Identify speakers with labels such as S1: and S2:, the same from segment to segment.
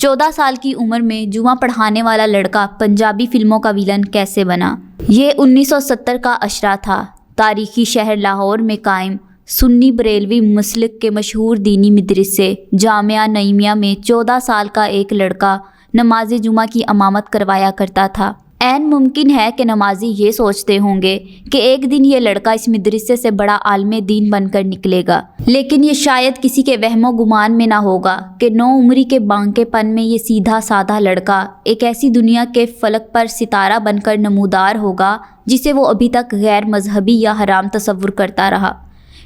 S1: 14 साल की उम्र में जुआ पढ़ाने वाला लड़का पंजाबी फिल्मों का विलन कैसे बना। ये 1970 का अशरा था। तारीखी शहर लाहौर में कायम सुन्नी बरेलवी मसलक के मशहूर दीनी मदरसे जामिया नईमिया में 14 साल का एक लड़का नमाज जुमा की इमामत करवाया करता था। ऐन मुमकिन है कि नमाजी ये सोचते होंगे कि एक दिन ये लड़का इस मदरसे से बड़ा आलिम दीन बनकर निकलेगा, लेकिन ये शायद किसी के वहमो गुमान में ना होगा कि 9 उम्री के बांकेपन में ये सीधा साधा लड़का एक ऐसी दुनिया के फलक पर सितारा बनकर नमूदार होगा जिसे वो अभी तक गैर मजहबी या हराम तसव्वुर करता रहा।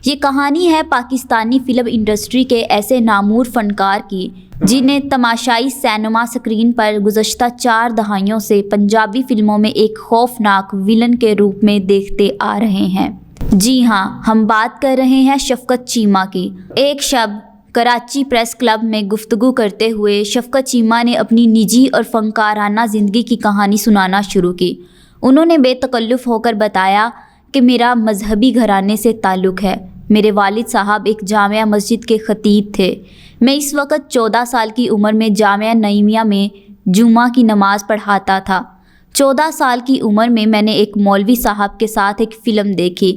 S1: ये कहानी है पाकिस्तानी फ़िल्म इंडस्ट्री के ऐसे नामूर फ़नकार की जिन्हें तमाशाई सिनेमा स्क्रीन पर गुज़श्ता 4 दहाइयों से पंजाबी फ़िल्मों में एक खौफनाक विलन के रूप में देखते आ रहे हैं। जी हाँ, हम बात कर रहे हैं शफ़क़त चीमा की। एक शब कराची प्रेस क्लब में गुफ्तगू करते हुए शफ़क़त चीमा ने अपनी निजी और फ़नकाराना ज़िंदगी की कहानी सुनाना शुरू की। उन्होंने बेतकल्लुफ़ होकर बताया कि मेरा मजहबी घराने से ताल्लुक़ है। मेरे वालिद साहब एक जामिया मस्जिद के ख़तीब थे। मैं इस वक्त 14 साल की उम्र में जामिया नईमिया में जुमा की नमाज़ पढ़ाता था। 14 साल की उम्र में मैंने एक मौलवी साहब के साथ एक फ़िल्म देखी।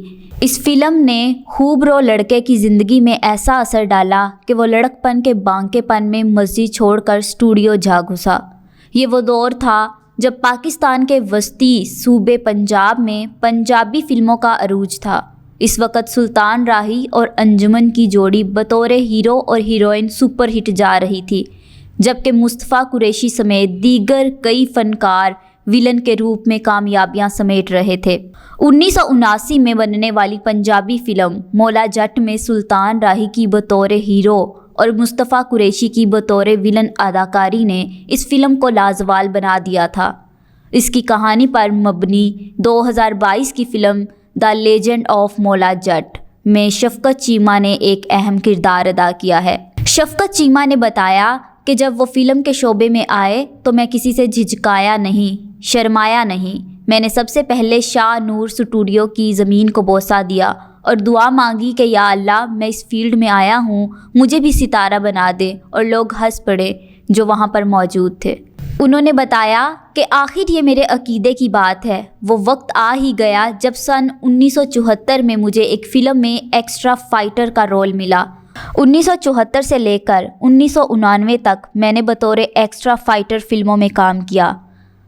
S1: इस फिल्म ने खूबरो लड़के की ज़िंदगी में ऐसा असर डाला कि वो लड़कपन के बांकेपन में मस्जिद छोड़कर स्टूडियो जा घुसा। ये वो दौर था जब पाकिस्तान के वस्ती सूबे पंजाब में पंजाबी फ़िल्मों का अरूज था। इस वक्त सुल्तान राही और अंजुमन की जोड़ी बतौर हीरो और हीरोइन सुपर हिट जा रही थी, जबकि मुस्तफ़ा कुरैशी समेत दीगर कई फ़नकार विलन के रूप में कामयाबियां समेट रहे थे। 1979 में बनने वाली पंजाबी फ़िल्म मौला जट में सुल्तान राही की बतौर हीरो और मुस्तफ़ा कुरैशी की बतौर विलन अदाकारी ने इस फिल्म को लाजवाल बना दिया था। इसकी कहानी पर मबनी 2022 की film the legend of Maula Jatt में शफ़क़त चीमा ने एक अहम किरदार अदा किया है। शफ़क़त चीमा ने बताया कि जब वो फ़िल्म के शोबे में आए तो मैं किसी से झिझकाया नहीं, शर्माया नहीं। मैंने सबसे पहले शाह नूर स्टूडियो की ज़मीन को बोसा दिया और दुआ मांगी कि या अल्लाह, मैं इस फील्ड में आया हूँ, मुझे भी सितारा बना दे। और लोग हंस पड़े जो वहाँ पर मौजूद थे। उन्होंने बताया कि आखिर ये मेरे अकीदे की बात है। वो वक्त आ ही गया जब सन 1974 में मुझे एक फ़िल्म में एक्स्ट्रा फाइटर का रोल मिला। 1974 से लेकर 1999 तक मैंने बतौर एक्स्ट्रा फाइटर फ़िल्मों में काम किया।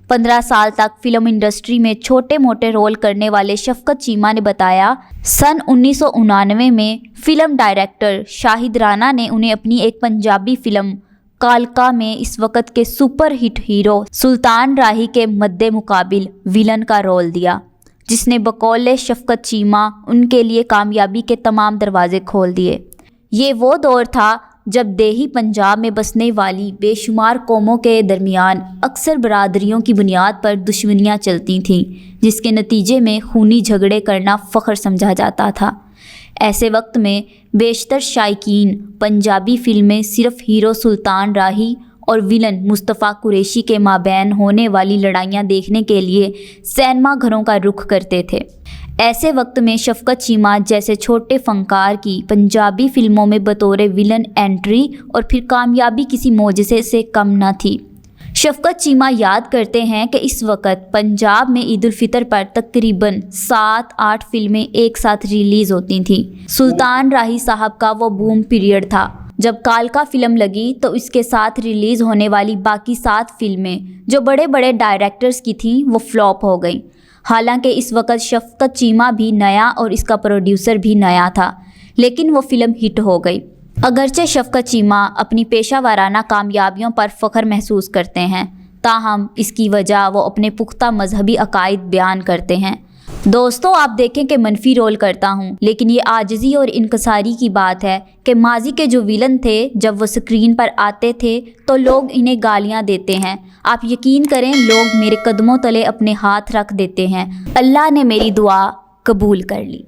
S1: 15 साल तक फ़िल्म इंडस्ट्री में छोटे मोटे रोल करने वाले शफ़क़त चीमा ने बताया, सन 1999 में फ़िल्म डायरेक्टर शाहिद राना ने उन्हें अपनी एक पंजाबी फ़िल्म कालका में इस वक्त के सुपर हिट हीरो सुल्तान राही के मद्दे मुकाबिल विलन का रोल दिया, जिसने बकौल शफ़क़त चीमा उनके लिए कामयाबी के तमाम दरवाजे खोल दिए। ये वो दौर था जब देही पंजाब में बसने वाली बेशुमार कौमों के दरमियान अक्सर बरादरियों की बुनियाद पर दुश्मनियाँ चलती थीं, जिसके नतीजे में खूनी झगड़े करना फ़ख्र समझा जाता था। ऐसे वक्त में बेशतर शायकीन पंजाबी फ़िल्में सिर्फ हीरो सुल्तान राही और विलन मुस्तफ़ा कुरैशी के माबैन होने वाली लड़ाइयाँ देखने के लिए सिनेमा घरों का रुख करते थे। ऐसे वक्त में शफ़क़त चीमा जैसे छोटे फ़नकार की पंजाबी फ़िल्मों में बतौर विलन एंट्री और फिर कामयाबी किसी मोजज़े से कम न थी। शफ़क़त चीमा याद करते हैं कि इस वक्त पंजाब में ईद उल फितर पर तकरीबन 7-8 फ़िल्में एक साथ रिलीज़ होती थीं। सुल्तान राही साहब का वो बूम पीरियड था। जब कालका फ़िल्म लगी तो इसके साथ रिलीज़ होने वाली बाकी 7 फ़िल्में जो बड़े बड़े डायरेक्टर्स की थीं वो फ्लॉप हो गईं। हालांकि इस वक्त शफ़क़त चीमा भी नया और इसका प्रोड्यूसर भी नया था, लेकिन वो फ़िल्म हिट हो गई। अगरचे शफ़क़त चीमा अपनी पेशा वाराना कामयाबियों पर फ़ख्र महसूस करते हैं, ताहम इसकी वजह वो अपने पुख्ता मजहबी अकायद बयान करते हैं। दोस्तों, आप देखें कि मनफी रोल करता हूँ, लेकिन ये आजिज़ी और इनकसारी की बात है कि माजी के जो विलन थे जब वो स्क्रीन पर आते थे तो लोग इन्हें गालियाँ देते हैं। आप यकीन करें, लोग मेरे कदमों तले अपने हाथ रख देते हैं। अल्लाह ने मेरी दुआ कबूल कर ली।